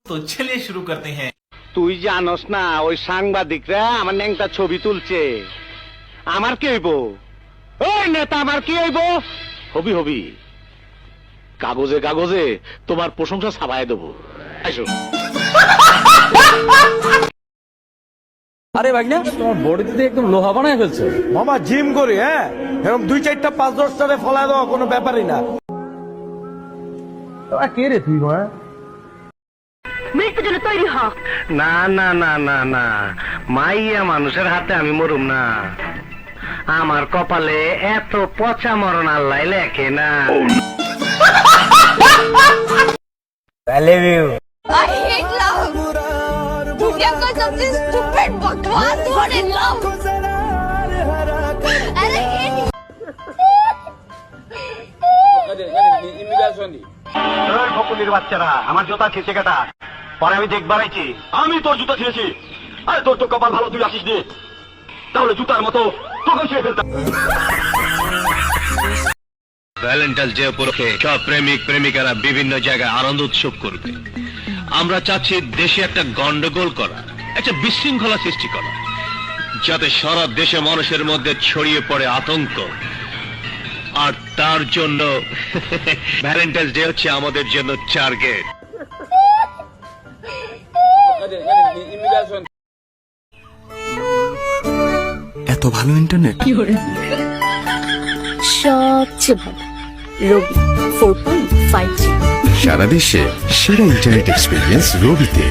तो चलिए शुरू करते हैं। তুই জানোস না ওই সাংবাদিকরা আমার ন্যাংটা ছবি তুলছে, আমার কি হইব? ওই নেতা আমার কি হইব? হবি হবি, কাগজে কাগজে তোমার প্রশংসা ছাপায় দেবো। আসো। আরে ভাগনা, তোমার বডিতে একদম লোহা বানায় ফেলছো। মামা জিম করি, হ্যাঁ এরকম 2-4টা 5-10টারে ফলাই দেওয়া কোনো ব্যাপারই না। কে রে তুই? মৃত্যুর জন্য তৈরি হ। না না না না না, মাইয়া মানুষের হাতে আমি মরুম না। আমার কপালে এত পচা মরণ আল্লাহ লেখে না। I love you. I hate love. दुनिया का सबसे stupid बकवास word is love. अरे hate ওই ফকুনির বাচ্চারা, আমার জুতা ছিঁড়ছে কেটা? পরে আমি দেখবার আইছি। আমি তোর জুতা ছিঁড়েছি। আরে তোর তো কপাল ভালো, তুই আসিস নি, তাহলে জুতার মতো তোকে ছিঁড়ে ফেলতাম। ভ্যালেন্টাইন্স ডে উপলক্ষে সব প্রেমিক প্রেমিকারা বিভিন্ন জায়গায় আনন্দ উৎসব করবে। আমরা চাচ্ছি দেশে একটা গন্ডগোল করা, একটা বিশৃঙ্খলা সৃষ্টি করা, যাতে সারা দেশে মানুষের মধ্যে ছড়িয়ে পড়ে আতঙ্ক। আর তার জন্য ভ্যালেন্টাইন্স ডে হচ্ছে আমাদের জন্য টার্গেট। এত ভালো ইন্টারনেট সবচেয়ে ভালো রবি 4.5G। সারা দেশে সেরা ইন্টারনেট এক্সপিরিয়েন্স রবিতে।